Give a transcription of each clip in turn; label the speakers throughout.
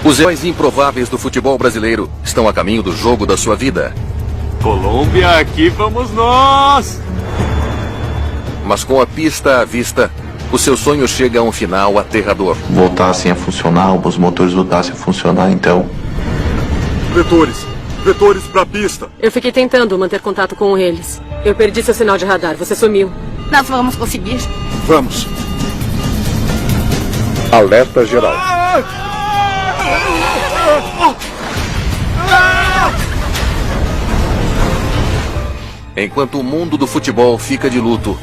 Speaker 1: Os heróis improváveis do futebol brasileiro estão a caminho do jogo da sua vida.
Speaker 2: Colômbia, aqui vamos nós!
Speaker 1: Mas com a pista à vista, o seu sonho chega a um final aterrador.
Speaker 3: Voltassem a funcionar, os motores voltassem a funcionar, então...
Speaker 4: Vetores pra pista.
Speaker 5: Eu fiquei tentando manter contato com eles. Eu perdi seu sinal de radar, você sumiu.
Speaker 6: Nós vamos conseguir.
Speaker 4: Vamos.
Speaker 7: Alerta geral.
Speaker 1: Enquanto o mundo do futebol fica de luto,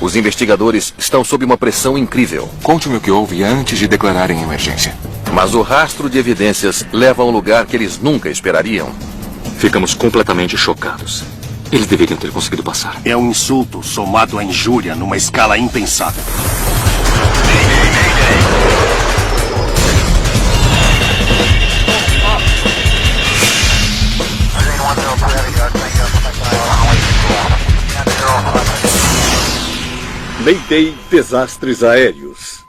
Speaker 1: os investigadores estão sob uma pressão incrível.
Speaker 8: Conte-me o que houve antes de declararem emergência.
Speaker 1: Mas o rastro de evidências leva a um lugar que eles nunca esperariam.
Speaker 2: Ficamos completamente chocados. Eles deveriam ter conseguido passar.
Speaker 9: É um insulto somado à injúria numa escala impensável.
Speaker 7: Mayday Desastres Aéreos.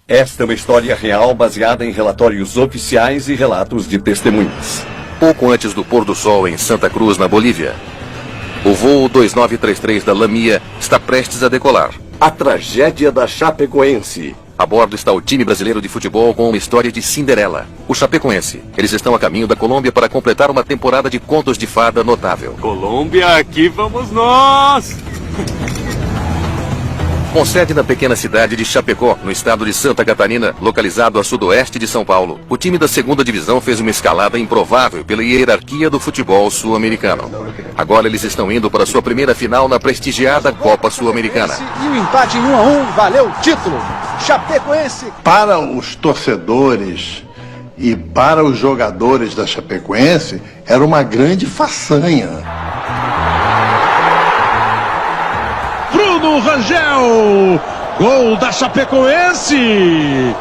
Speaker 7: Esta é uma história real baseada em relatórios oficiais e relatos de testemunhas.
Speaker 1: Pouco antes do pôr do sol em Santa Cruz, na Bolívia, o voo 2933 da Lamia está prestes a decolar.
Speaker 7: A tragédia da Chapecoense.
Speaker 1: A bordo está o time brasileiro de futebol com uma história de Cinderela, o Chapecoense. Eles estão a caminho da Colômbia para completar uma temporada de contos de fada notável.
Speaker 2: Colômbia, aqui vamos nós!
Speaker 1: Com sede na pequena cidade de Chapecó, no estado de Santa Catarina, localizado a sudoeste de São Paulo, o time da segunda divisão fez uma escalada improvável pela hierarquia do futebol sul-americano. Agora eles estão indo para sua primeira final na prestigiada Copa Sul-Americana.
Speaker 10: E o empate em 1-1 valeu o título. Chapecoense.
Speaker 11: Para os torcedores e para os jogadores da Chapecoense, era uma grande façanha.
Speaker 10: Bruno Rangel, gol da Chapecoense.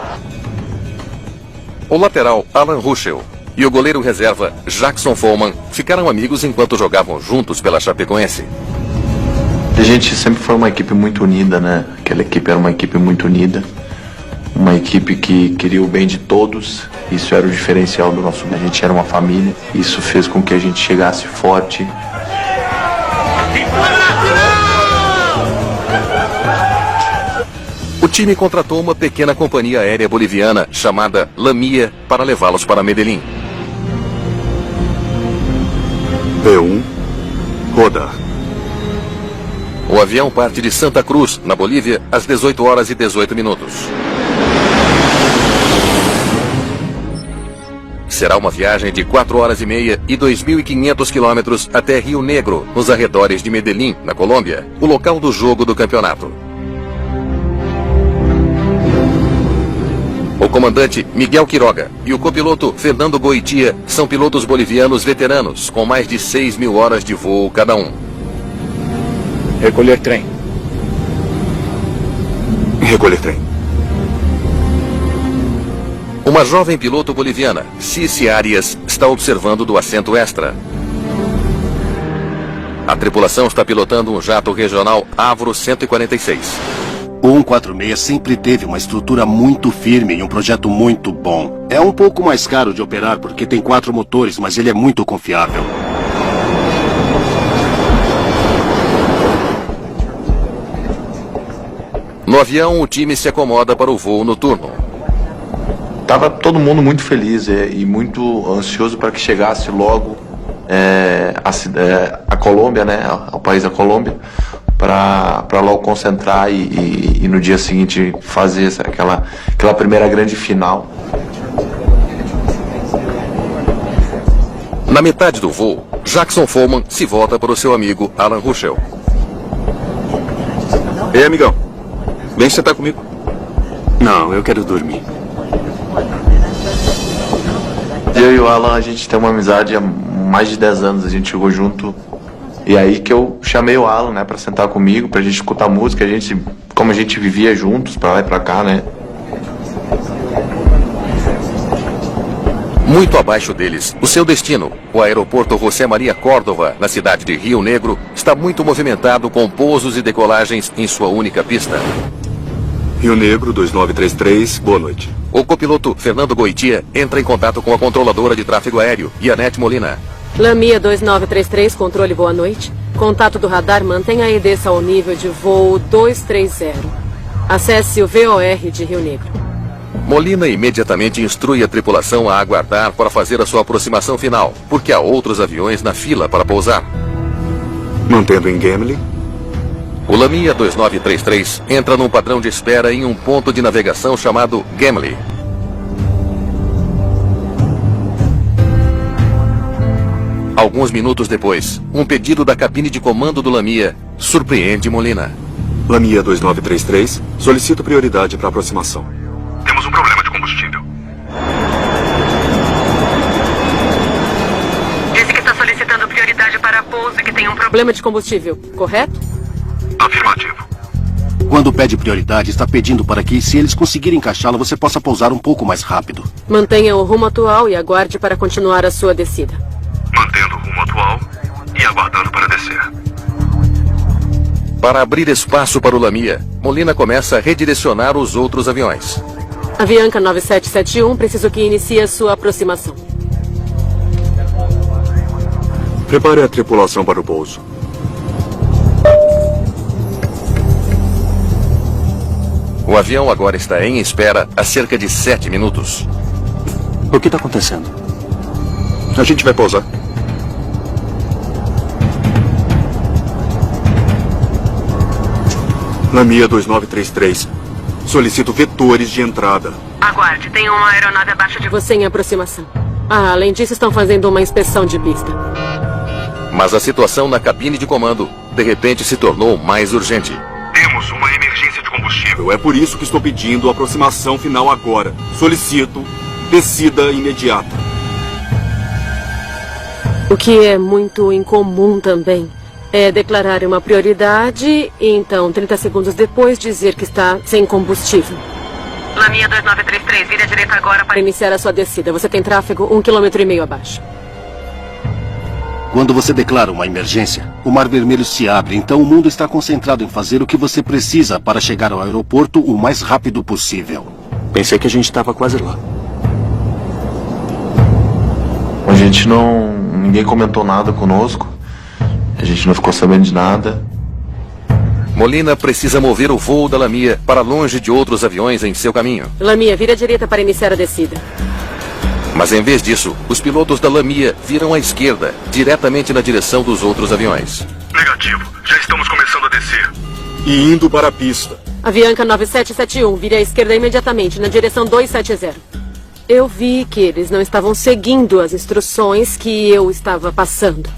Speaker 1: O lateral Alan Ruschel e o goleiro reserva Jackson Follman ficaram amigos enquanto jogavam juntos pela Chapecoense.
Speaker 3: A gente sempre foi uma equipe muito unida, né? Aquela equipe era uma equipe muito unida. Uma equipe que queria o bem de todos. Isso era o diferencial do nosso... A gente era uma família. Isso fez com que a gente chegasse forte.
Speaker 1: O time contratou uma pequena companhia aérea boliviana chamada Lamia para levá-los para Medellín.
Speaker 4: P1, rodar.
Speaker 1: O avião parte de Santa Cruz, na Bolívia, às 18 horas e 18 minutos. Será uma viagem de 4 horas e meia e 2.500 quilômetros até Rio Negro, nos arredores de Medellín, na Colômbia, o local do jogo do campeonato. O comandante Miguel Quiroga e o copiloto Fernando Goitia são pilotos bolivianos veteranos, com mais de 6.000 horas de voo cada um.
Speaker 7: Recolher trem.
Speaker 4: Recolher trem.
Speaker 1: Uma jovem piloto boliviana, Cici Arias, está observando do assento extra. A tripulação está pilotando um jato regional Avro 146.
Speaker 9: O 146 sempre teve uma estrutura muito firme e um projeto muito bom. É um pouco mais caro de operar porque tem 4 motores, mas ele é muito confiável.
Speaker 1: No avião, o time se acomoda para o voo noturno.
Speaker 3: Tava todo mundo muito feliz e muito ansioso para que chegasse logo a Colômbia, né, ao país da Colômbia, para logo concentrar e no dia seguinte fazer aquela primeira grande final.
Speaker 1: Na metade do voo, Jackson Follman se volta para o seu amigo Alan Ruschel.
Speaker 2: Ei, amigão, vem sentar comigo. Não, eu quero dormir.
Speaker 3: Eu e o Alan, a gente tem uma amizade há mais de 10 anos, a gente jogou junto. E aí que eu chamei o Alan, né, pra sentar comigo, pra gente escutar música, como a gente vivia juntos, pra lá e pra cá, né.
Speaker 1: Muito abaixo deles, o seu destino, o aeroporto José Maria Córdova, na cidade de Rio Negro, está muito movimentado com pousos e decolagens em sua única pista.
Speaker 4: Rio Negro 2933, boa noite.
Speaker 1: O copiloto Fernando Goitia entra em contato com a controladora de tráfego aéreo, Yanete Molina.
Speaker 5: Lamia 2933, controle, boa noite. Contato do radar, mantenha a EDESA ao nível de voo 230. Acesse o VOR de Rio Negro.
Speaker 1: Molina imediatamente instrui a tripulação a aguardar para fazer a sua aproximação final, porque há outros aviões na fila para pousar.
Speaker 4: Mantendo em Gimli.
Speaker 1: O Lamia 2933 entra num padrão de espera em um ponto de navegação chamado Gimli. Alguns minutos depois, um pedido da cabine de comando do Lamia surpreende Molina.
Speaker 4: Lamia 2933, solicito prioridade para aproximação. Temos um problema de combustível.
Speaker 5: Disse que está solicitando prioridade para pouso e que tem um problema de combustível, correto?
Speaker 4: Afirmativo.
Speaker 9: Quando pede prioridade, está pedindo para que, se eles conseguirem encaixá-la, você possa pousar um pouco mais rápido.
Speaker 5: Mantenha o rumo atual e aguarde para continuar a sua descida.
Speaker 4: Mantendo o rumo atual e aguardando para descer.
Speaker 1: Para abrir espaço para o Lamia, Molina começa a redirecionar os outros aviões.
Speaker 5: Avianca 9771, preciso que inicie a sua aproximação.
Speaker 4: Prepare a tripulação para o pouso.
Speaker 1: O avião agora está em espera há cerca de 7 minutos.
Speaker 2: O que está acontecendo?
Speaker 4: A gente vai pousar. Lamia 2933. Solicito vetores de entrada.
Speaker 5: Aguarde, tem uma aeronave abaixo de você em aproximação. Além disso, estão fazendo uma inspeção de pista.
Speaker 1: Mas a situação na cabine de comando, de repente, se tornou mais urgente.
Speaker 4: Temos uma emergência de combustível. É por isso que estou pedindo a aproximação final agora. Solicito descida imediata.
Speaker 5: O que é muito incomum também é declarar uma prioridade e então, 30 segundos depois, dizer que está sem combustível. Lamia 2933, vire à direita agora para iniciar a sua descida. Você tem tráfego 1,5 km abaixo.
Speaker 9: Quando você declara uma emergência, o Mar Vermelho se abre, então o mundo está concentrado em fazer o que você precisa para chegar ao aeroporto o mais rápido possível.
Speaker 2: Pensei que a gente estava quase lá.
Speaker 3: A gente não... Ninguém comentou nada conosco. A gente não ficou sabendo de nada.
Speaker 1: Molina precisa mover o voo da Lamia para longe de outros aviões em seu caminho.
Speaker 5: Lamia, vire à direita para iniciar a descida.
Speaker 1: Mas em vez disso, os pilotos da Lamia viram à esquerda, diretamente na direção dos outros aviões.
Speaker 4: Negativo. Já estamos começando a descer. E indo para a pista.
Speaker 5: Avianca 9771, vire à esquerda imediatamente, na direção 270. Eu vi que eles não estavam seguindo as instruções que eu estava passando.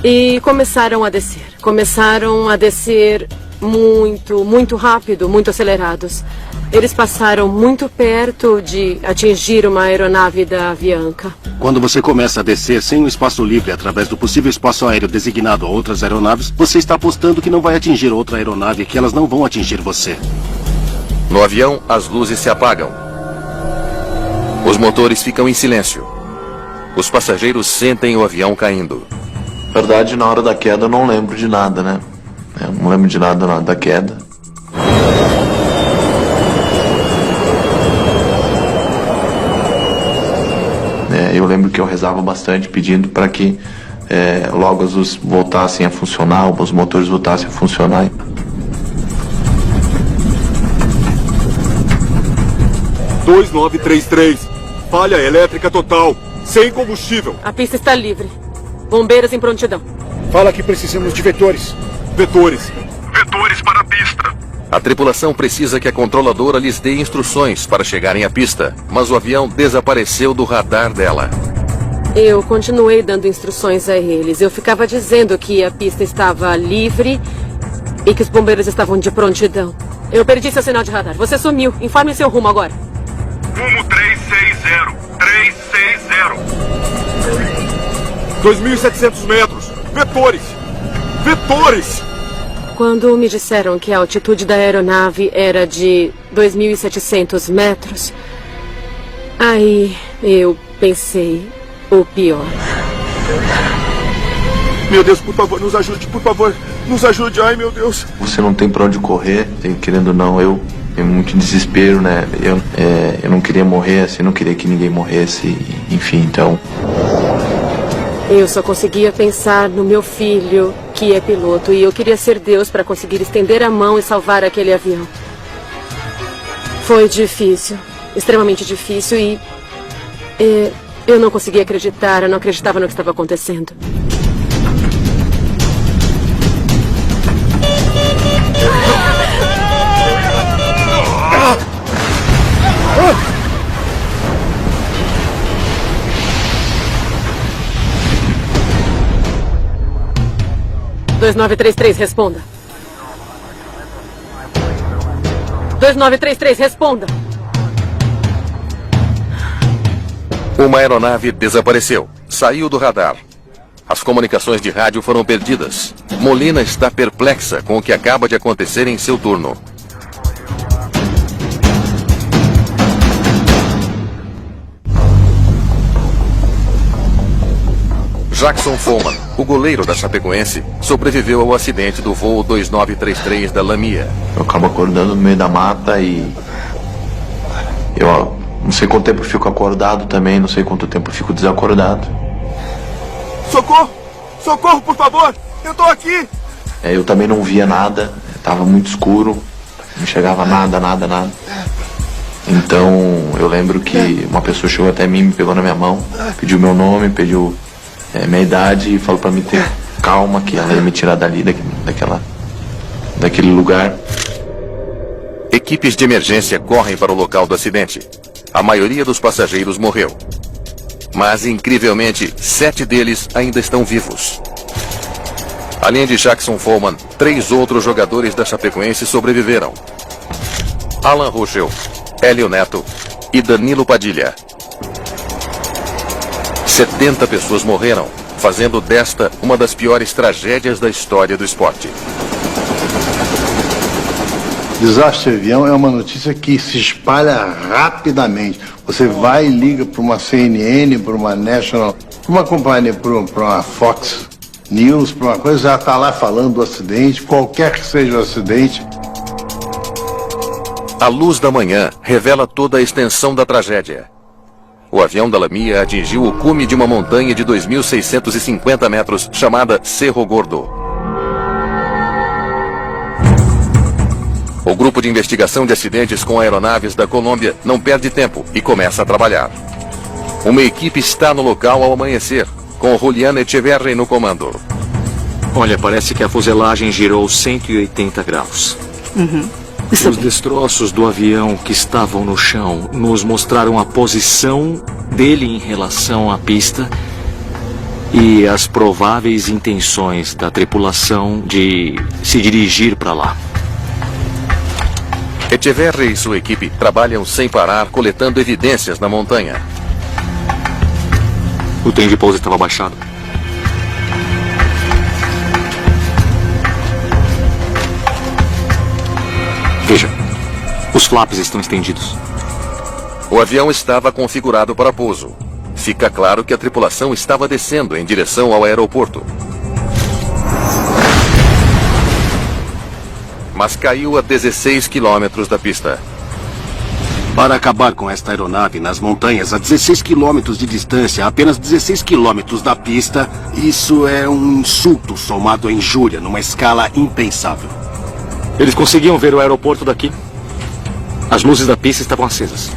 Speaker 5: E começaram a descer. Começaram a descer muito rápido, muito acelerados. Eles passaram muito perto de atingir uma aeronave da Avianca.
Speaker 9: Quando você começa a descer sem um espaço livre através do possível espaço aéreo designado a outras aeronaves, você está apostando que não vai atingir outra aeronave e que elas não vão atingir você.
Speaker 1: No avião, as luzes se apagam. Os motores ficam em silêncio. Os passageiros sentem o avião caindo.
Speaker 3: Na verdade, na hora da queda eu não lembro de nada, né? Eu não lembro de nada na hora da queda. Eu lembro que eu rezava bastante pedindo para que logo as luzes voltassem a funcionar, os motores voltassem a funcionar.
Speaker 4: – 2933. Falha elétrica total. Sem combustível.
Speaker 5: A pista está livre. Bombeiros em prontidão.
Speaker 10: Fala que precisamos de vetores.
Speaker 4: Vetores. Vetores para a pista.
Speaker 1: A tripulação precisa que a controladora lhes dê instruções para chegarem à pista, mas o avião desapareceu do radar dela.
Speaker 5: Eu continuei dando instruções a eles. Eu ficava dizendo que a pista estava livre e que os bombeiros estavam de prontidão. Eu perdi seu sinal de radar. Você sumiu. Informe seu rumo agora.
Speaker 4: Rumo 360. 360. 2.700 metros. Vetores. Vetores.
Speaker 5: Quando me disseram que a altitude da aeronave era de 2.700 metros, aí eu pensei o pior.
Speaker 4: Meu Deus, por favor, nos ajude, por favor. Nos ajude, ai meu Deus.
Speaker 3: Você não tem pra onde correr, querendo ou não, eu muito desespero, né? Eu não queria morrer, assim, não queria que ninguém morresse, enfim, então...
Speaker 5: Eu só conseguia pensar no meu filho, que é piloto, e eu queria ser Deus para conseguir estender a mão e salvar aquele avião. Foi difícil, extremamente difícil, e eu não conseguia acreditar, eu não acreditava no que estava acontecendo. Ah! 2933, responda. 2933, responda.
Speaker 1: Uma aeronave desapareceu. Saiu do radar. As comunicações de rádio foram perdidas. Molina está perplexa com o que acaba de acontecer em seu turno. Jackson Follman, o goleiro da Chapecoense, sobreviveu ao acidente do voo 2933 da Lamia.
Speaker 3: Eu acabo acordando no meio da mata e... Eu não sei quanto tempo eu fico acordado também, não sei quanto tempo eu fico desacordado.
Speaker 4: Socorro! Socorro, por favor! Eu tô aqui!
Speaker 3: Eu também não via nada, estava muito escuro, não chegava nada. Então eu lembro que uma pessoa chegou até mim, me pegou na minha mão, pediu meu nome, pediu minha idade e falou para mim ter calma, que ela ia me tirar dali, daquele lugar.
Speaker 1: Equipes de emergência correm para o local do acidente. A maioria dos passageiros morreu. Mas, incrivelmente, 7 deles ainda estão vivos. Além de Jackson Follman, 3 outros jogadores da Chapecoense sobreviveram. Alan Ruschel, Hélio Neto e Danilo Padilha. 70 pessoas morreram, fazendo desta uma das piores tragédias da história do esporte.
Speaker 11: Desastre de avião é uma notícia que se espalha rapidamente. Você vai e liga para uma CNN, para uma National, para uma companhia, para uma Fox News, para uma coisa, já está lá falando do acidente, qualquer que seja o acidente.
Speaker 1: A luz da manhã revela toda a extensão da tragédia. O avião da Lamia atingiu o cume de uma montanha de 2.650 metros, chamada Cerro Gordo. O grupo de investigação de acidentes com aeronaves da Colômbia não perde tempo e começa a trabalhar. Uma equipe está no local ao amanhecer, com Julián Echeverri no comando.
Speaker 2: Olha, parece que a fuselagem girou 180 graus. Os destroços do avião que estavam no chão nos mostraram a posição dele em relação à pista e as prováveis intenções da tripulação de se dirigir para lá.
Speaker 1: Echeverri e sua equipe trabalham sem parar, coletando evidências na montanha.
Speaker 2: O trem de pouso estava baixado. Veja, os flaps estão estendidos.
Speaker 1: O avião estava configurado para pouso. Fica claro que a tripulação estava descendo em direção ao aeroporto. Mas caiu a 16 quilômetros da pista.
Speaker 9: Para acabar com esta aeronave nas montanhas a 16 quilômetros de distância, a apenas 16 quilômetros da pista, isso é um insulto somado à injúria numa escala impensável.
Speaker 2: Eles conseguiam ver o aeroporto daqui. As luzes da pista estavam acesas.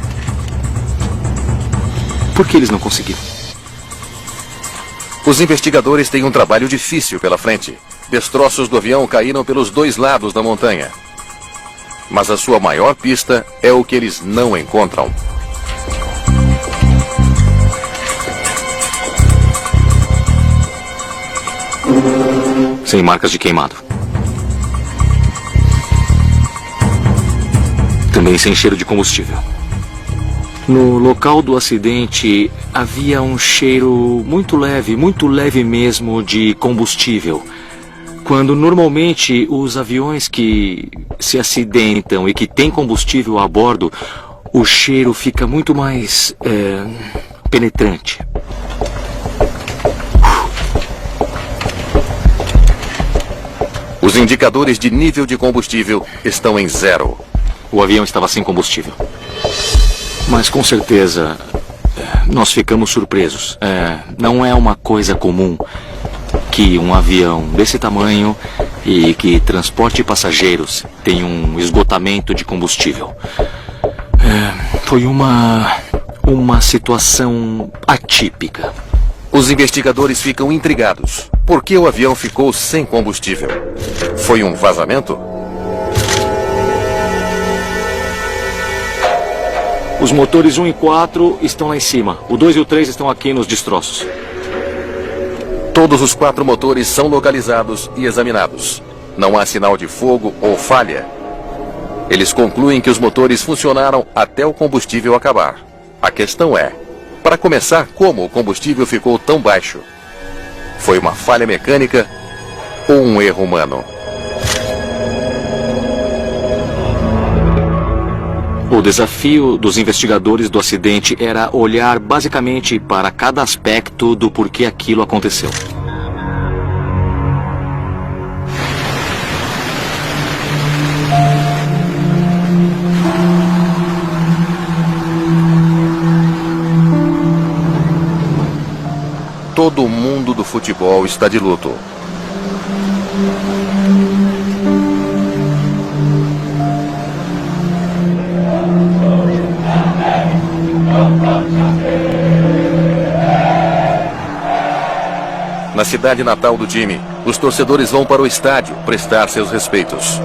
Speaker 2: Por que eles não conseguiram?
Speaker 1: Os investigadores têm um trabalho difícil pela frente. Destroços do avião caíram pelos 2 lados da montanha. Mas a sua maior pista é o que eles não encontram.
Speaker 2: Sem marcas de queimado. Também sem cheiro de combustível. No local do acidente havia um cheiro muito leve mesmo de combustível. Quando normalmente os aviões que se acidentam e que têm combustível a bordo, o cheiro fica muito mais penetrante.
Speaker 1: Os indicadores de nível de combustível estão em 0.
Speaker 2: O avião estava sem combustível. Mas com certeza, nós ficamos surpresos. Não é uma coisa comum que um avião desse tamanho e que transporte passageiros tenha um esgotamento de combustível. Foi uma situação atípica.
Speaker 1: Os investigadores ficam intrigados. Por que o avião ficou sem combustível? Foi um vazamento?
Speaker 2: Os motores 1 e 4 estão lá em cima. O 2 e o 3 estão aqui nos destroços.
Speaker 1: Todos os 4 motores são localizados e examinados. Não há sinal de fogo ou falha. Eles concluem que os motores funcionaram até o combustível acabar. A questão é, para começar, como o combustível ficou tão baixo? Foi uma falha mecânica ou um erro humano?
Speaker 2: O desafio dos investigadores do acidente era olhar basicamente para cada aspecto do porquê aquilo aconteceu.
Speaker 1: Todo o mundo do futebol está de luto. Na cidade natal do time, os torcedores vão para o estádio prestar seus respeitos.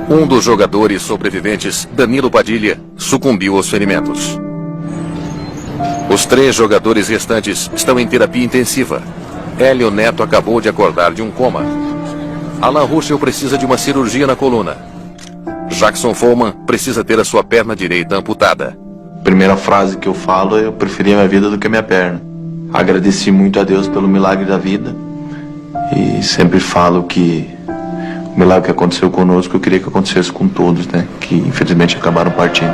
Speaker 1: Um dos jogadores sobreviventes, Danilo Padilha, sucumbiu aos ferimentos. Os 3 jogadores restantes estão em terapia intensiva. Hélio Neto acabou de acordar de um coma. Alan Ruschel precisa de uma cirurgia na coluna. Jackson Follman precisa ter a sua perna direita amputada.
Speaker 3: Primeira frase que eu falo é: eu preferia minha vida do que minha perna. Agradeci muito a Deus pelo milagre da vida. E sempre falo que o milagre que aconteceu conosco, eu queria que acontecesse com todos, né? Que infelizmente acabaram partindo.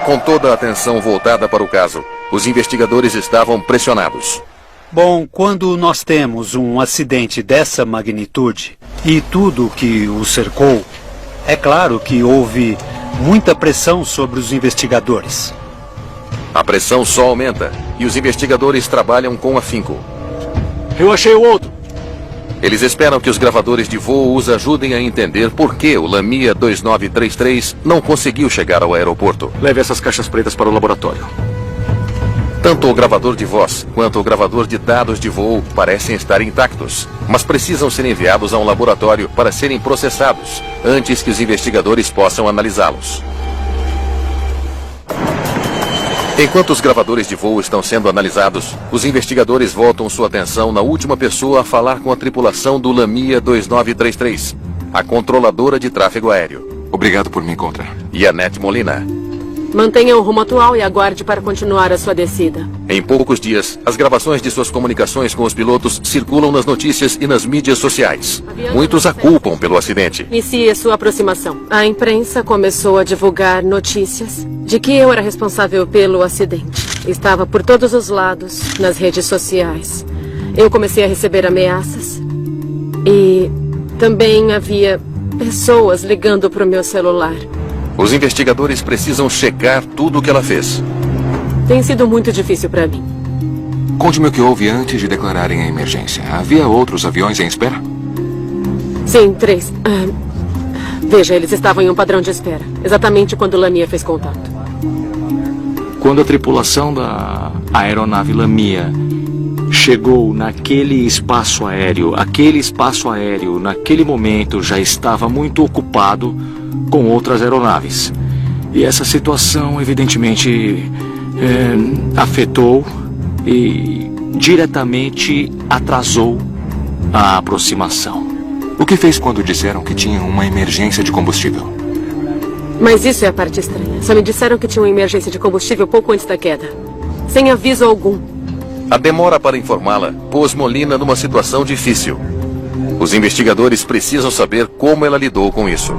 Speaker 1: Com toda a atenção voltada para o caso, os investigadores estavam pressionados.
Speaker 6: Bom, quando nós temos um acidente dessa magnitude e tudo que o cercou, é claro que houve muita pressão sobre os investigadores.
Speaker 1: A pressão só aumenta e os investigadores trabalham com afinco.
Speaker 2: Eu achei o outro.
Speaker 1: Eles esperam que os gravadores de voo os ajudem a entender por que o Lamia 2933 não conseguiu chegar ao aeroporto.
Speaker 2: Leve essas caixas pretas para o laboratório.
Speaker 1: Tanto o gravador de voz quanto o gravador de dados de voo parecem estar intactos, mas precisam ser enviados a um laboratório para serem processados antes que os investigadores possam analisá-los. Enquanto os gravadores de voo estão sendo analisados, os investigadores voltam sua atenção na última pessoa a falar com a tripulação do Lamia 2933, a controladora de tráfego aéreo.
Speaker 8: Obrigado por me encontrar.
Speaker 1: Yanette Molina.
Speaker 5: Mantenha o rumo atual e aguarde para continuar a sua descida.
Speaker 1: Em poucos dias, as gravações de suas comunicações com os pilotos circulam nas notícias e nas mídias sociais. Muitos a culpam pelo acidente.
Speaker 5: Inicie sua aproximação. A imprensa começou a divulgar notícias de que eu era responsável pelo acidente. Estava por todos os lados, nas redes sociais. Eu comecei a receber ameaças. E também havia pessoas ligando para o meu celular.
Speaker 1: Os investigadores precisam checar tudo o que ela fez.
Speaker 5: Tem sido muito difícil para mim.
Speaker 8: Conte-me o que houve antes de declararem a emergência. Havia outros aviões em espera?
Speaker 5: Sim, 3. Veja, eles estavam em um padrão de espera. Exatamente quando Lamia fez contato.
Speaker 2: Quando a tripulação da aeronave Lamia chegou naquele espaço aéreo, naquele momento já estava muito ocupado com outras aeronaves. E essa situação, evidentemente, afetou e diretamente atrasou a aproximação.
Speaker 8: O que fez quando disseram que tinham uma emergência de combustível?
Speaker 5: Mas isso é a parte estranha. Só me disseram que tinha uma emergência de combustível pouco antes da queda. Sem aviso algum.
Speaker 1: A demora para informá-la pôs Molina numa situação difícil. Os investigadores precisam saber como ela lidou com isso.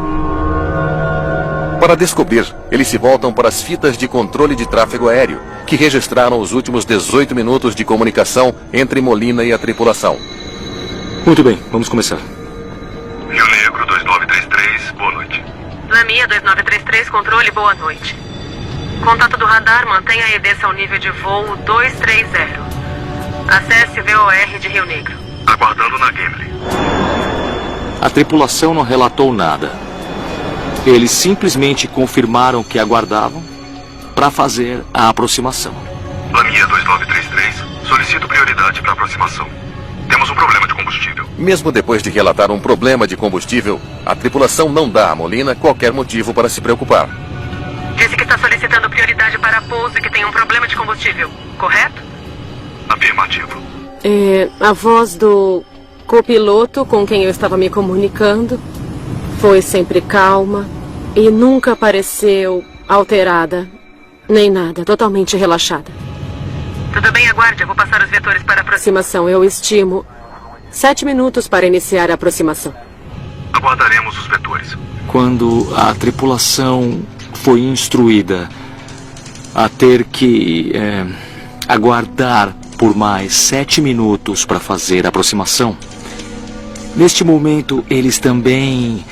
Speaker 1: Para descobrir, eles se voltam para as fitas de controle de tráfego aéreo, que registraram os últimos 18 minutos de comunicação entre Molina e a tripulação.
Speaker 2: Muito bem, vamos começar.
Speaker 5: Lamia 2933, controle, boa noite. Contato do radar, mantenha a EDES ao nível de voo 230. Acesse VOR de Rio Negro.
Speaker 4: Aguardando na Gimli.
Speaker 2: A tripulação não relatou nada. Eles simplesmente confirmaram que aguardavam para fazer a aproximação.
Speaker 4: Lamia 2933, solicito prioridade para aproximação. Temos um problema de combustível.
Speaker 1: Mesmo depois de relatar um problema de combustível, a tripulação não dá a Molina qualquer motivo para se preocupar.
Speaker 5: Disse que está solicitando prioridade para pouso e que tem um problema de combustível, correto?
Speaker 4: Afirmativo.
Speaker 5: A voz do copiloto com quem eu estava me comunicando foi sempre calma e nunca pareceu alterada, nem nada, totalmente relaxada. Tudo bem, aguarde, eu vou passar os vetores para aproximação. Eu estimo 7 minutos para iniciar a aproximação.
Speaker 4: Aguardaremos os vetores.
Speaker 2: Quando a tripulação foi instruída a ter que aguardar por mais 7 minutos para fazer a aproximação, neste momento eles também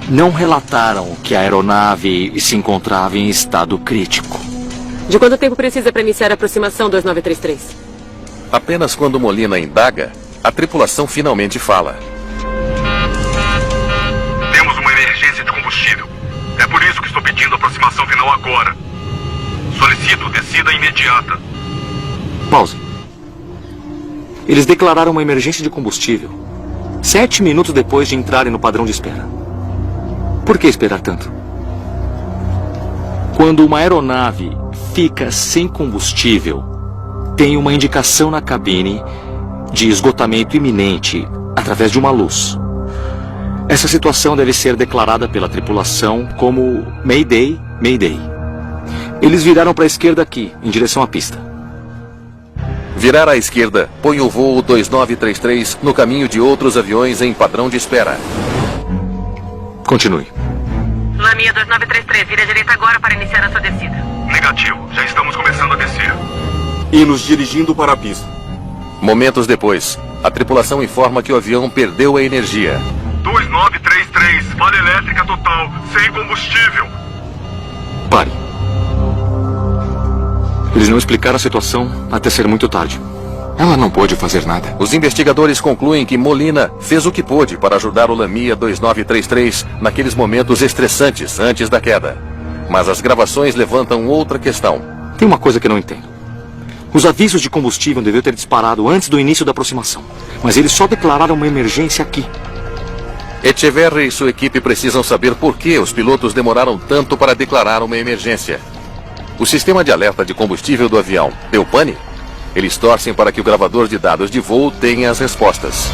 Speaker 2: não relataram que a aeronave se encontrava em estado crítico.
Speaker 5: De quanto tempo precisa para iniciar a aproximação 2933?
Speaker 1: Apenas quando Molina indaga, a tripulação finalmente fala.
Speaker 4: Temos uma emergência de combustível. É por isso que estou pedindo a aproximação final agora. Solicito descida imediata.
Speaker 2: Pause. Eles declararam uma emergência de combustível 7 minutos depois de entrarem no padrão de espera. Por que esperar tanto? Quando uma aeronave fica sem combustível, tem uma indicação na cabine de esgotamento iminente através de uma luz. Essa situação deve ser declarada pela tripulação como Mayday, Mayday. Eles viraram para a esquerda aqui, em direção à pista.
Speaker 1: Virar à esquerda põe o voo 2933 no caminho de outros aviões em padrão de espera.
Speaker 2: Continue.
Speaker 5: Lamia 2933, vira à direita agora para iniciar a sua descida.
Speaker 4: Negativo, já estamos começando a descer. E nos dirigindo para a pista.
Speaker 1: Momentos depois, a tripulação informa que o avião perdeu a energia.
Speaker 4: 2933, falha elétrica total, sem combustível.
Speaker 2: Pare. Eles não explicaram a situação até ser muito tarde.
Speaker 8: Ela não pôde fazer nada.
Speaker 1: Os investigadores concluem que Molina fez o que pôde para ajudar o Lamia 2933 naqueles momentos estressantes antes da queda. Mas as gravações levantam outra questão.
Speaker 2: Tem uma coisa que eu não entendo. Os avisos de combustível deviam ter disparado antes do início da aproximação. Mas eles só declararam uma emergência aqui.
Speaker 1: Echeverri e sua equipe precisam saber por que os pilotos demoraram tanto para declarar uma emergência. O sistema de alerta de combustível do avião deu pane? Eles torcem para que o gravador de dados de voo tenha as respostas.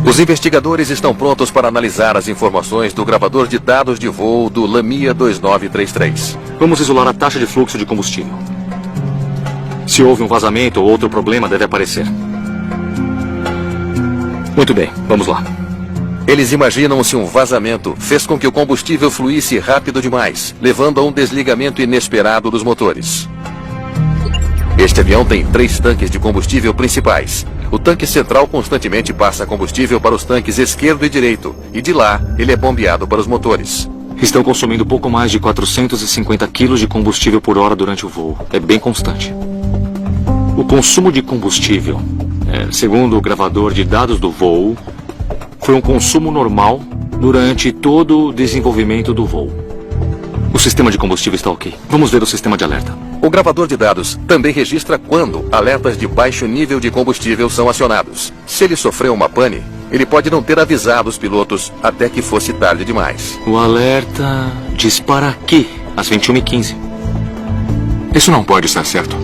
Speaker 1: Os investigadores estão prontos para analisar as informações do gravador de dados de voo do Lamia 2933.
Speaker 2: Vamos isolar a taxa de fluxo de combustível. Se houve um vazamento ou outro problema, deve aparecer. Muito bem, vamos lá.
Speaker 1: Eles imaginam se um vazamento fez com que o combustível fluísse rápido demais, levando a um desligamento inesperado dos motores. Este avião tem 3 tanques de combustível principais. O tanque central constantemente passa combustível para os tanques esquerdo e direito, e de lá ele é bombeado para os motores.
Speaker 2: Estão consumindo pouco mais de 450 quilos de combustível por hora durante o voo. É bem constante. O consumo de combustível, segundo o gravador de dados do voo, foi um consumo normal durante todo o desenvolvimento do voo. O sistema de combustível está ok. Vamos ver o sistema de alerta.
Speaker 1: O gravador de dados também registra quando alertas de baixo nível de combustível são acionados. Se ele sofreu uma pane, ele pode não ter avisado os pilotos até que fosse tarde demais.
Speaker 2: O alerta dispara aqui, às 21h15.
Speaker 8: Isso não pode estar certo.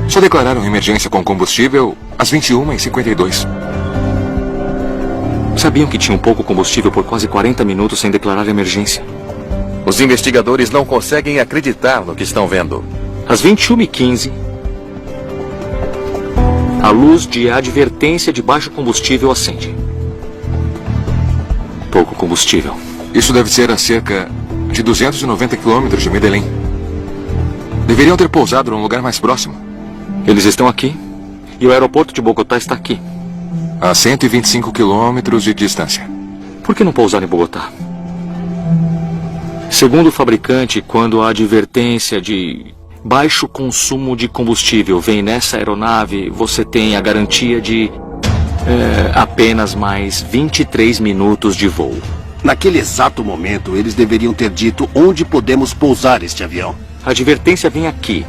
Speaker 8: Só declararam emergência com combustível às 21h52.
Speaker 2: Sabiam que tinham pouco combustível por quase 40 minutos sem declarar emergência.
Speaker 1: Os investigadores não conseguem acreditar no que estão vendo.
Speaker 2: Às 21h15, a luz de advertência de baixo combustível acende. Pouco combustível.
Speaker 8: Isso deve ser a cerca de 290 quilômetros de Medellín. Deveriam ter pousado num lugar mais próximo.
Speaker 2: Eles estão aqui e o aeroporto de Bogotá está aqui.
Speaker 8: A 125 quilômetros de distância.
Speaker 2: Por que não pousar em Bogotá? Segundo o fabricante, quando a advertência de baixo consumo de combustível vem nessa aeronave, você tem a garantia de apenas mais 23 minutos de voo.
Speaker 9: Naquele exato momento, eles deveriam ter dito onde podemos pousar este avião.
Speaker 2: A advertência vem aqui.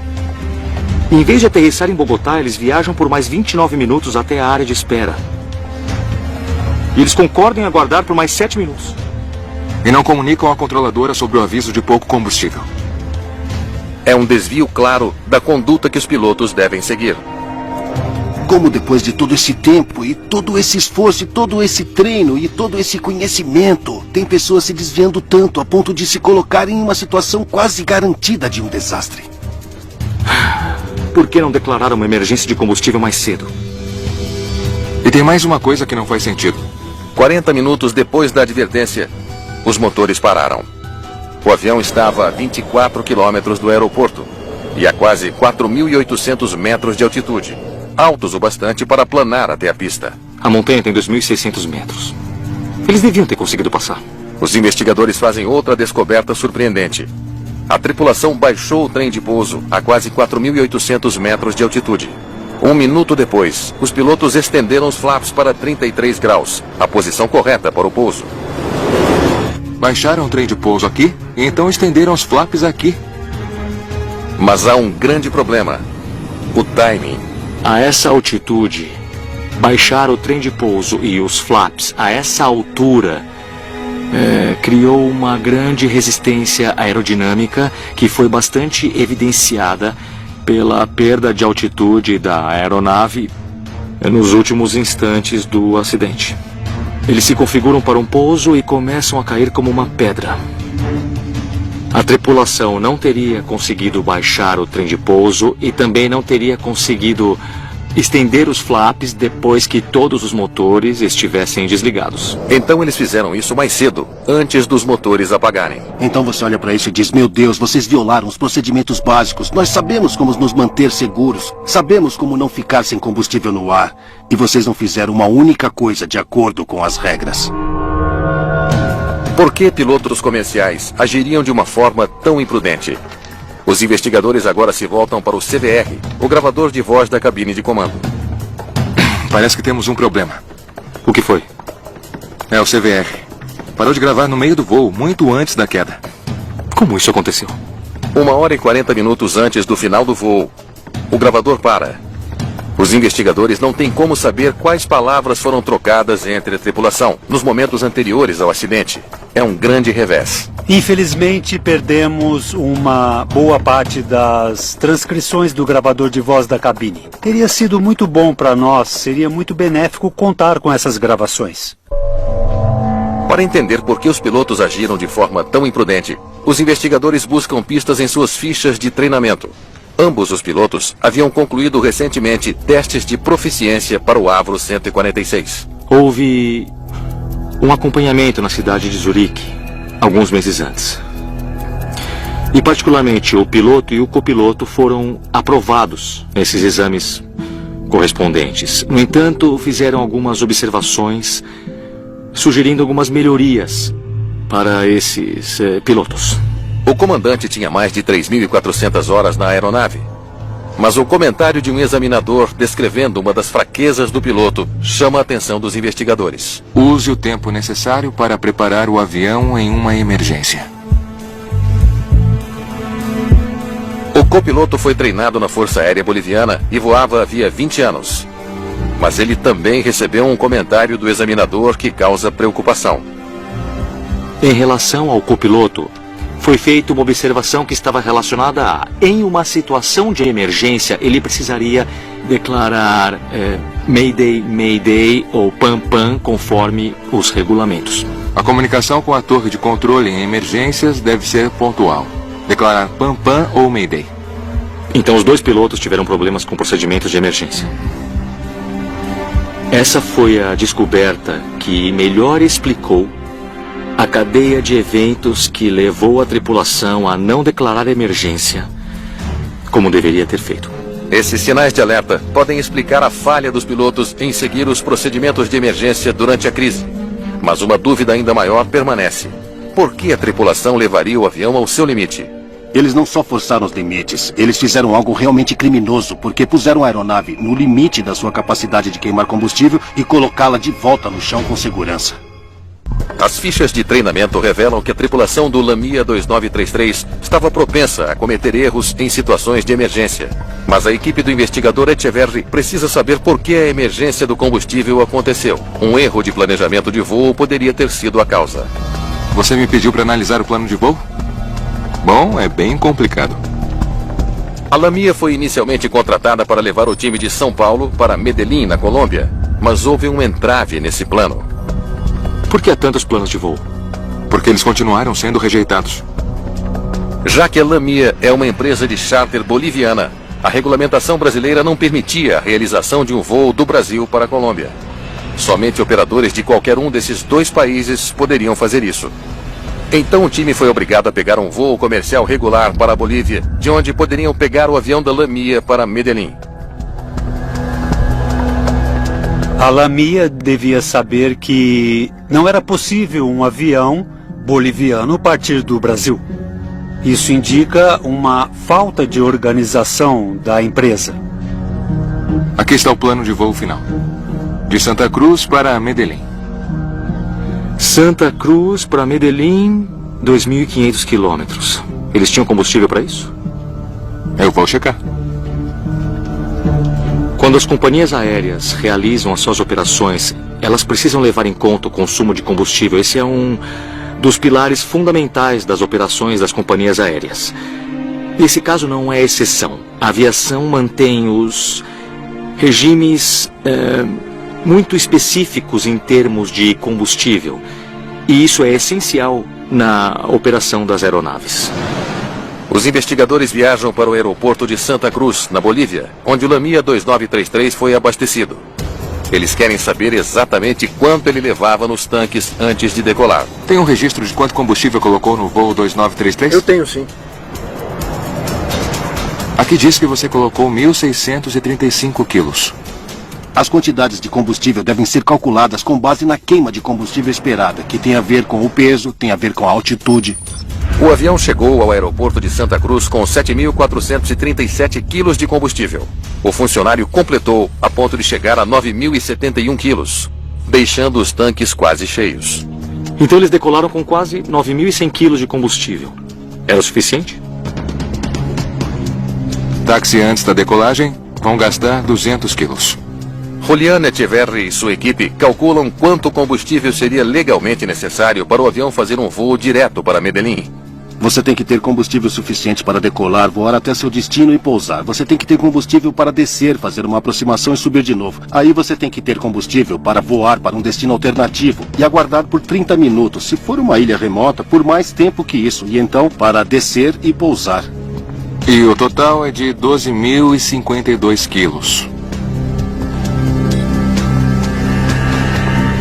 Speaker 2: Em vez de aterrissar em Bogotá, eles viajam por mais 29 minutos até a área de espera. E eles concordam em aguardar por mais 7 minutos.
Speaker 8: E não comunicam à controladora sobre o aviso de pouco combustível.
Speaker 1: É um desvio claro da conduta que os pilotos devem seguir.
Speaker 9: Como depois de todo esse tempo, e todo esse esforço, e todo esse treino, e todo esse conhecimento, tem pessoas se desviando tanto a ponto de se colocar em uma situação quase garantida de um desastre?
Speaker 2: Por que não declararam uma emergência de combustível mais cedo?
Speaker 8: E tem mais uma coisa que não faz sentido.
Speaker 1: 40 minutos depois da advertência, os motores pararam. O avião estava a 24 quilômetros do aeroporto e a quase 4.800 metros de altitude, altos o bastante para planar até a pista.
Speaker 2: A montanha tem 2.600 metros. Eles deviam ter conseguido passar.
Speaker 1: Os investigadores fazem outra descoberta surpreendente. A tripulação baixou o trem de pouso a quase 4.800 metros de altitude. 1 minuto depois, os pilotos estenderam os flaps para 33 graus, a posição correta para o pouso.
Speaker 8: Baixaram o trem de pouso aqui e então estenderam os flaps aqui.
Speaker 1: Mas há um grande problema: o timing.
Speaker 2: A essa altitude, baixar o trem de pouso e os flaps a essa altura criou uma grande resistência aerodinâmica que foi bastante evidenciada pela perda de altitude da aeronave nos últimos instantes do acidente. Eles se configuram para um pouso e começam a cair como uma pedra. A tripulação não teria conseguido baixar o trem de pouso e também não teria conseguido estender os flaps depois que todos os motores estivessem desligados.
Speaker 1: Então eles fizeram isso mais cedo, antes dos motores apagarem.
Speaker 9: Então você olha para isso e diz: meu Deus, vocês violaram os procedimentos básicos. Nós sabemos como nos manter seguros. Sabemos como não ficar sem combustível no ar. E vocês não fizeram uma única coisa de acordo com as regras.
Speaker 1: Por que pilotos comerciais agiriam de uma forma tão imprudente? Os investigadores agora se voltam para o CVR, o gravador de voz da cabine de comando.
Speaker 8: Parece que temos um problema.
Speaker 2: O que foi?
Speaker 8: É o CVR. Parou de gravar no meio do voo, muito antes da queda.
Speaker 2: Como isso aconteceu?
Speaker 1: 1 hora e 40 minutos antes do final do voo, o gravador para. Os investigadores não têm como saber quais palavras foram trocadas entre a tripulação nos momentos anteriores ao acidente. É um grande revés.
Speaker 6: Infelizmente, perdemos uma boa parte das transcrições do gravador de voz da cabine. Teria sido muito bom para nós, seria muito benéfico contar com essas gravações.
Speaker 1: Para entender por que os pilotos agiram de forma tão imprudente, os investigadores buscam pistas em suas fichas de treinamento. Ambos os pilotos haviam concluído recentemente testes de proficiência para o Avro 146.
Speaker 2: Houve um acompanhamento na cidade de Zurique, alguns meses antes. E particularmente o piloto e o copiloto foram aprovados nesses exames correspondentes. No entanto, fizeram algumas observações, sugerindo algumas melhorias para esses pilotos.
Speaker 1: O comandante tinha mais de 3.400 horas na aeronave. Mas o comentário de um examinador descrevendo uma das fraquezas do piloto chama a atenção dos investigadores.
Speaker 8: Use o tempo necessário para preparar o avião em uma emergência.
Speaker 1: O copiloto foi treinado na Força Aérea Boliviana e voava havia 20 anos. Mas ele também recebeu um comentário do examinador que causa preocupação.
Speaker 2: Em relação ao copiloto, foi feita uma observação que estava relacionada a, em uma situação de emergência, ele precisaria declarar Mayday, Mayday ou Pam Pam, conforme os regulamentos.
Speaker 8: A comunicação com a torre de controle em emergências deve ser pontual. Declarar Pam Pam ou Mayday.
Speaker 2: Então os dois pilotos tiveram problemas com procedimentos de emergência. Essa foi a descoberta que melhor explicou a cadeia de eventos que levou a tripulação a não declarar emergência como deveria ter feito.
Speaker 1: Esses sinais de alerta podem explicar a falha dos pilotos em seguir os procedimentos de emergência durante a crise. Mas uma dúvida ainda maior permanece. Por que a tripulação levaria o avião ao seu limite?
Speaker 9: Eles não só forçaram os limites, eles fizeram algo realmente criminoso, porque puseram a aeronave no limite da sua capacidade de queimar combustível e colocá-la de volta no chão com segurança.
Speaker 1: As fichas de treinamento revelam que a tripulação do Lamia 2933 estava propensa a cometer erros em situações de emergência. Mas a equipe do investigador Echeverri precisa saber por que a emergência do combustível aconteceu. Um erro de planejamento de voo poderia ter sido a causa.
Speaker 8: Você me pediu para analisar o plano de voo? Bom, é bem complicado.
Speaker 1: A Lamia foi inicialmente contratada para levar o time de São Paulo para Medellín, na Colômbia. Mas houve um entrave nesse plano.
Speaker 2: Por que há tantos planos de voo?
Speaker 8: Porque eles continuaram sendo rejeitados.
Speaker 1: Já que a Lamia é uma empresa de charter boliviana, a regulamentação brasileira não permitia a realização de um voo do Brasil para a Colômbia. Somente operadores de qualquer um desses dois países poderiam fazer isso. Então o time foi obrigado a pegar um voo comercial regular para a Bolívia, de onde poderiam pegar o avião da Lamia para Medellín.
Speaker 6: A Lamia devia saber que não era possível um avião boliviano partir do Brasil. Isso indica uma falta de organização da empresa.
Speaker 8: Aqui está o plano de voo final. De Santa Cruz para Medellín.
Speaker 2: Santa Cruz para Medellín, 2.500 quilômetros. Eles tinham combustível para isso?
Speaker 8: Eu vou checar.
Speaker 2: Quando as companhias aéreas realizam as suas operações, elas precisam levar em conta o consumo de combustível. Esse é um dos pilares fundamentais das operações das companhias aéreas. Esse caso não é exceção. A aviação mantém os regimes muito específicos em termos de combustível. E isso é essencial na operação das aeronaves.
Speaker 1: Os investigadores viajam para o aeroporto de Santa Cruz, na Bolívia, onde o Lamia 2933 foi abastecido. Eles querem saber exatamente quanto ele levava nos tanques antes de decolar.
Speaker 8: Tem um registro de quanto combustível colocou no voo 2933?
Speaker 10: Eu tenho, sim.
Speaker 8: Aqui diz que você colocou 1.635 quilos.
Speaker 9: As quantidades de combustível devem ser calculadas com base na queima de combustível esperada, que tem a ver com o peso, tem a ver com a altitude.
Speaker 1: O avião chegou ao aeroporto de Santa Cruz com 7.437 quilos de combustível. O funcionário completou a ponto de chegar a 9.071 quilos, deixando os tanques quase cheios.
Speaker 2: Então eles decolaram com quase 9.100 quilos de combustível. Era o suficiente?
Speaker 8: Táxi antes da decolagem vão gastar 200 quilos.
Speaker 1: Juliana Echeverri e sua equipe calculam quanto combustível seria legalmente necessário para o avião fazer um voo direto para Medellín.
Speaker 9: Você tem que ter combustível suficiente para decolar, voar até seu destino e pousar. Você tem que ter combustível para descer, fazer uma aproximação e subir de novo. Aí você tem que ter combustível para voar para um destino alternativo e aguardar por 30 minutos. Se for uma ilha remota, por mais tempo que isso. E então, para descer e pousar.
Speaker 8: E o total é de 12.052 quilos.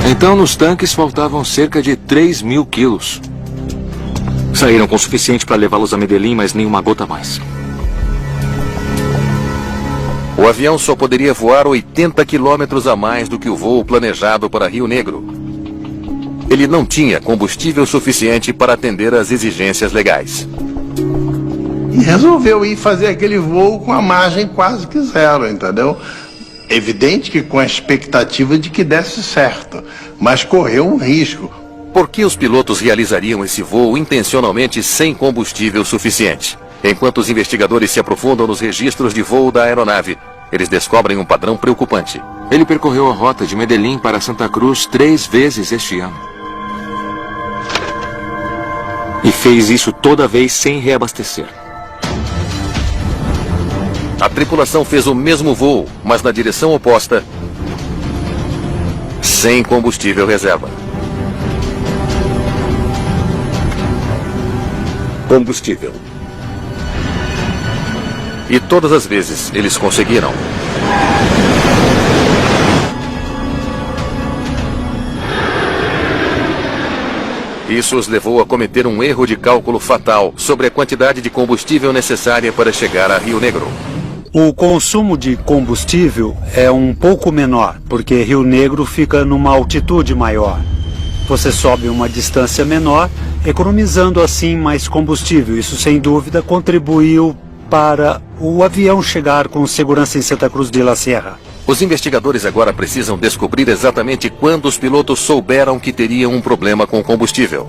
Speaker 8: Então, nos tanques faltavam cerca de 3.000 quilos.
Speaker 2: Saíram com o suficiente para levá-los a Medellín, mas nenhuma gota a mais.
Speaker 1: O avião só poderia voar 80 quilômetros a mais do que o voo planejado para Rio Negro. Ele não tinha combustível suficiente para atender às exigências legais.
Speaker 11: E resolveu ir fazer aquele voo com a margem quase que zero, entendeu? Evidente que com a expectativa de que desse certo, mas correu um risco.
Speaker 1: Por que os pilotos realizariam esse voo intencionalmente sem combustível suficiente? Enquanto os investigadores se aprofundam nos registros de voo da aeronave, eles descobrem um padrão preocupante.
Speaker 8: Ele percorreu a rota de Medellín para Santa Cruz 3 vezes este ano.
Speaker 2: E fez isso toda vez sem reabastecer.
Speaker 1: A tripulação fez o mesmo voo, mas na direção oposta, sem combustível reserva.
Speaker 7: Combustível.
Speaker 1: E todas as vezes eles conseguiram. Isso os levou a cometer um erro de cálculo fatal sobre a quantidade de combustível necessária para chegar a Rio Negro.
Speaker 6: O consumo de combustível é um pouco menor, porque Rio Negro fica numa altitude maior. Você sobe uma distância menor, economizando assim mais combustível. Isso, sem dúvida, contribuiu para o avião chegar com segurança em Santa Cruz de la Sierra.
Speaker 1: Os investigadores agora precisam descobrir exatamente quando os pilotos souberam que teriam um problema com o combustível.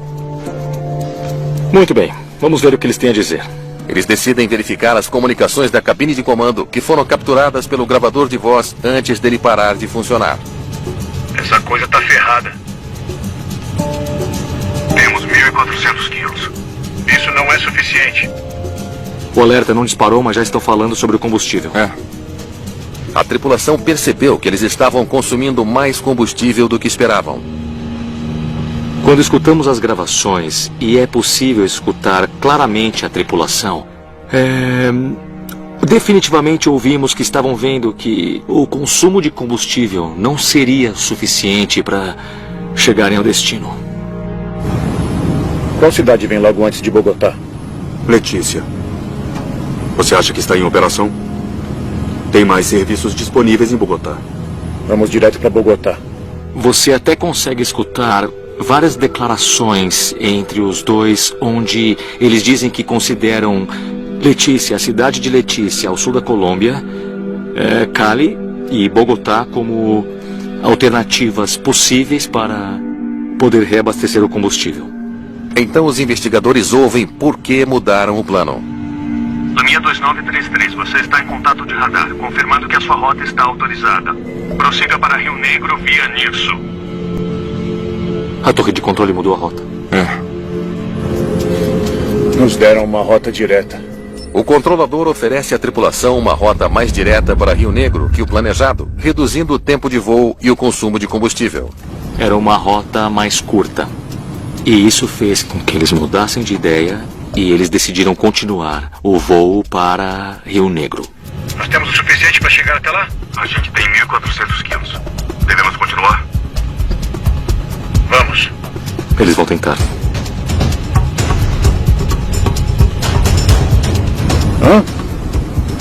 Speaker 2: Muito bem, vamos ver o que eles têm a dizer.
Speaker 1: Eles decidem verificar as comunicações da cabine de comando que foram capturadas pelo gravador de voz antes dele parar de funcionar.
Speaker 12: Essa coisa tá ferrada. Temos 1.400 quilos. Isso não é suficiente.
Speaker 2: O alerta não disparou, mas já estão falando sobre o combustível.
Speaker 1: A tripulação percebeu que eles estavam consumindo mais combustível do que esperavam.
Speaker 2: Quando escutamos as gravações, e é possível escutar claramente a tripulação, definitivamente ouvimos que estavam vendo que o consumo de combustível não seria suficiente para chegarem ao destino.
Speaker 12: Qual cidade vem logo antes de Bogotá?
Speaker 4: Letícia. Você acha que está em operação? Tem mais serviços disponíveis em Bogotá.
Speaker 12: Vamos direto para Bogotá.
Speaker 2: Você até consegue escutar várias declarações entre os dois, onde eles dizem que consideram Letícia, a cidade de Letícia, ao sul da Colômbia, Cali e Bogotá como alternativas possíveis para poder reabastecer o combustível.
Speaker 1: Então os investigadores ouvem por que mudaram o plano.
Speaker 12: Laminha 2933, você está em contato de radar, confirmando que a sua rota está autorizada. Prossiga para Rio Negro via Nirso.
Speaker 2: A torre de controle mudou a rota.
Speaker 12: Nos deram uma rota direta.
Speaker 1: O controlador oferece à tripulação uma rota mais direta para Rio Negro que o planejado, reduzindo o tempo de voo e o consumo de combustível.
Speaker 2: Era uma rota mais curta. E isso fez com que eles mudassem de ideia e eles decidiram continuar o voo para Rio Negro.
Speaker 12: Nós temos o suficiente para chegar até lá? A gente tem 1.400 quilos. Devemos continuar? Vamos.
Speaker 2: Eles vão tentar.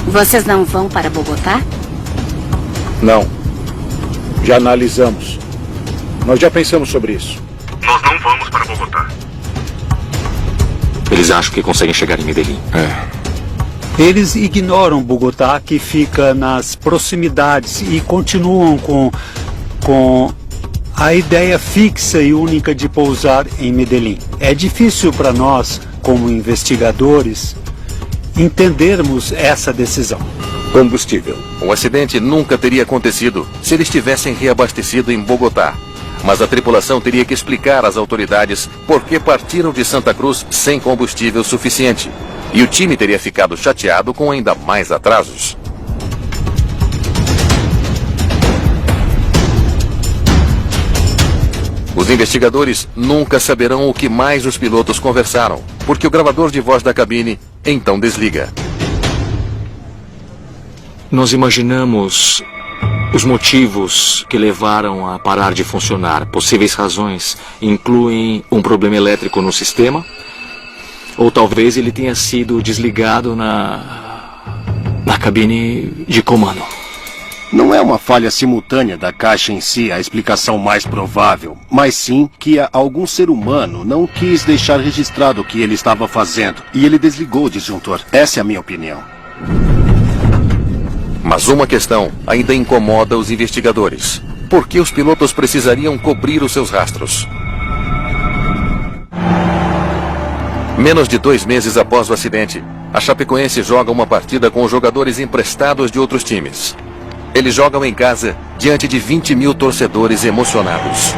Speaker 13: Vocês não vão para Bogotá?
Speaker 12: Não. Já analisamos. Nós já pensamos sobre isso. Nós não vamos para Bogotá.
Speaker 2: Eles acham que conseguem chegar em Medellín.
Speaker 6: Eles ignoram Bogotá, que fica nas proximidades, e continuam com a ideia fixa e única de pousar em Medellín. É difícil para nós, como investigadores, entendermos essa decisão.
Speaker 12: Combustível.
Speaker 1: O acidente nunca teria acontecido se eles tivessem reabastecido em Bogotá. Mas a tripulação teria que explicar às autoridades por que partiram de Santa Cruz sem combustível suficiente. E o time teria ficado chateado com ainda mais atrasos. Os investigadores nunca saberão o que mais os pilotos conversaram, porque o gravador de voz da cabine então desliga.
Speaker 2: Nós imaginamos os motivos que levaram a parar de funcionar. Possíveis razões incluem um problema elétrico no sistema, ou talvez ele tenha sido desligado na cabine de comando.
Speaker 9: Não é uma falha simultânea da caixa em si a explicação mais provável, mas sim que algum ser humano não quis deixar registrado o que ele estava fazendo e ele desligou o disjuntor. Essa é a minha opinião.
Speaker 1: Mas uma questão ainda incomoda os investigadores. Por que os pilotos precisariam cobrir os seus rastros? Menos de 2 meses após o acidente, a Chapecoense joga uma partida com os jogadores emprestados de outros times. Eles jogam em casa diante de 20 mil torcedores emocionados.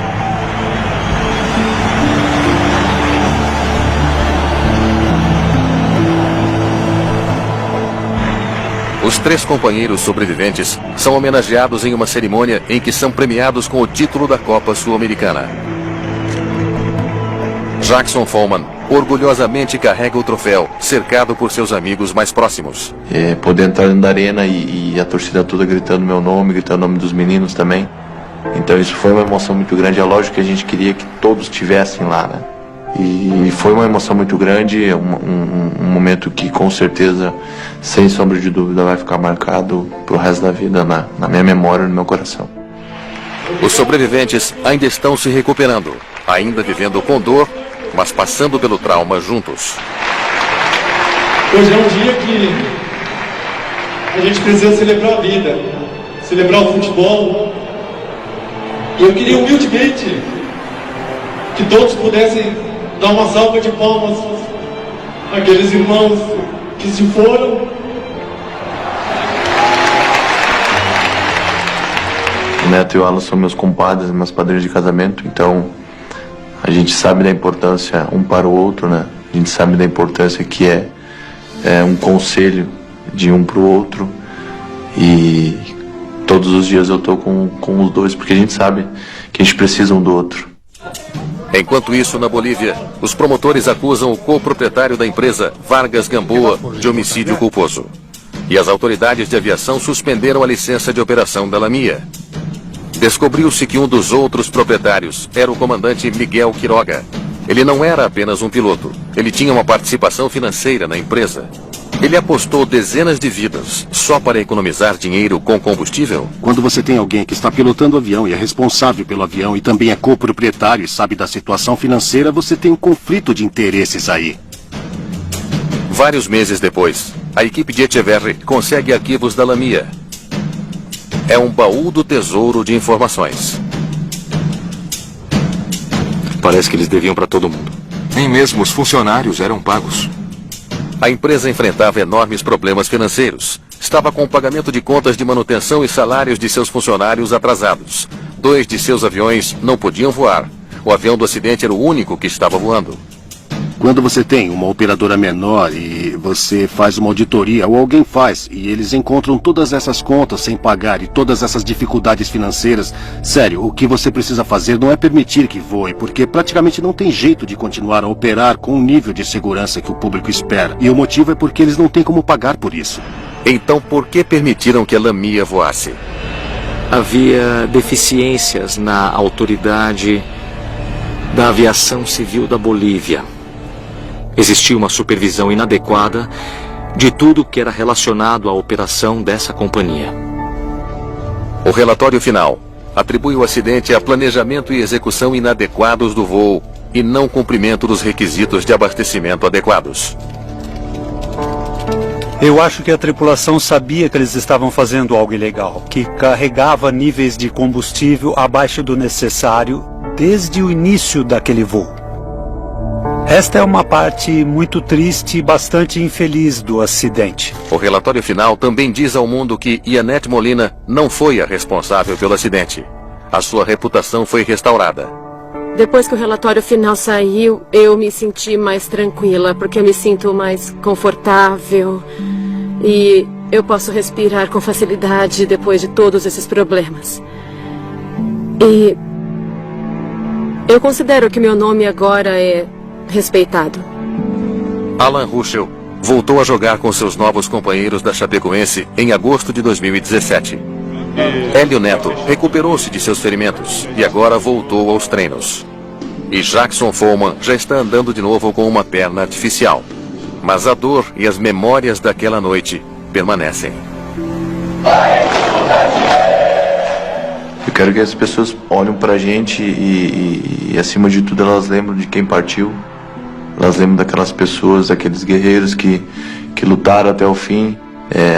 Speaker 1: Os 3 companheiros sobreviventes são homenageados em uma cerimônia em que são premiados com o título da Copa Sul-Americana. Jackson Follman orgulhosamente carrega o troféu, cercado por seus amigos mais próximos.
Speaker 3: Poder entrar dentro da arena e a torcida toda gritando meu nome, gritando o nome dos meninos também. Então isso foi uma emoção muito grande. É lógico que a gente queria que todos estivessem lá, né? E foi uma emoção muito grande, um momento que com certeza, sem sombra de dúvida, vai ficar marcado pro resto da vida na minha memória, no meu coração.
Speaker 1: Os sobreviventes ainda estão se recuperando. ainda vivendo com dor, mas passando pelo trauma juntos.
Speaker 14: Hoje é um dia que a gente precisa celebrar a vida, celebrar o futebol. E eu queria humildemente que todos pudessem dar uma salva de palmas àqueles irmãos que se foram.
Speaker 3: O Neto e o Alan são meus compadres, meus padrinhos de casamento, então a gente sabe da importância um para o outro, né? A gente sabe da importância que é um conselho de um para o outro, e todos os dias eu tô com os dois, porque a gente sabe que a gente precisa um do outro.
Speaker 1: Enquanto isso, na Bolívia, os promotores acusam o coproprietário da empresa, Vargas Gamboa, de homicídio culposo. E as autoridades de aviação suspenderam a licença de operação da Lamia. Descobriu-se que um dos outros proprietários era o comandante Miguel Quiroga. Ele não era apenas um piloto, ele tinha uma participação financeira na empresa. Ele apostou dezenas de vidas só para economizar dinheiro com combustível?
Speaker 9: Quando você tem alguém que está pilotando o avião e é responsável pelo avião e também é coproprietário e sabe da situação financeira, você tem um conflito de interesses aí.
Speaker 1: Vários meses depois, a equipe de Echeverri consegue arquivos da Lamia. É um baú do tesouro de informações.
Speaker 2: Parece que eles deviam para todo mundo.
Speaker 8: Nem mesmo os funcionários eram pagos.
Speaker 1: A empresa enfrentava enormes problemas financeiros. Estava com o pagamento de contas de manutenção e salários de seus funcionários atrasados. 2 de seus aviões não podiam voar. O avião do acidente era o único que estava voando.
Speaker 9: Quando você tem uma operadora menor e você faz uma auditoria, ou alguém faz, e eles encontram todas essas contas sem pagar e todas essas dificuldades financeiras, sério, o que você precisa fazer não é permitir que voe, porque praticamente não tem jeito de continuar a operar com o nível de segurança que o público espera. E o motivo é porque eles não têm como pagar por isso.
Speaker 1: Então por que permitiram que a Lamia voasse?
Speaker 2: Havia deficiências na autoridade da aviação civil da Bolívia. Existia uma supervisão inadequada de tudo que era relacionado à operação dessa companhia.
Speaker 1: O relatório final atribui o acidente a planejamento e execução inadequados do voo e não cumprimento dos requisitos de abastecimento adequados.
Speaker 6: Eu acho que a tripulação sabia que eles estavam fazendo algo ilegal, que carregava níveis de combustível abaixo do necessário desde o início daquele voo. Esta é uma parte muito triste e bastante infeliz do acidente.
Speaker 1: O relatório final também diz ao mundo que Ianete Molina não foi a responsável pelo acidente. A sua reputação foi restaurada.
Speaker 5: Depois que o relatório final saiu, eu me senti mais tranquila, porque eu me sinto mais confortável e eu posso respirar com facilidade depois de todos esses problemas. E eu considero que meu nome agora é respeitado.
Speaker 1: Alan Ruschel voltou a jogar com seus novos companheiros da Chapecoense em agosto de 2017. Hélio Neto recuperou-se de seus ferimentos e agora voltou aos treinos. E Jackson Follman já está andando de novo com uma perna artificial. Mas a dor e as memórias daquela noite permanecem.
Speaker 3: Eu quero que as pessoas olhem pra gente e acima de tudo, elas lembram de quem partiu. Elas lembram daquelas pessoas, daqueles guerreiros que lutaram até o fim.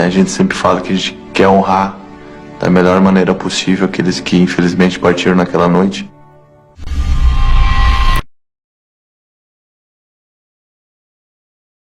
Speaker 3: A gente sempre fala que a gente quer honrar da melhor maneira possível aqueles que infelizmente partiram naquela noite.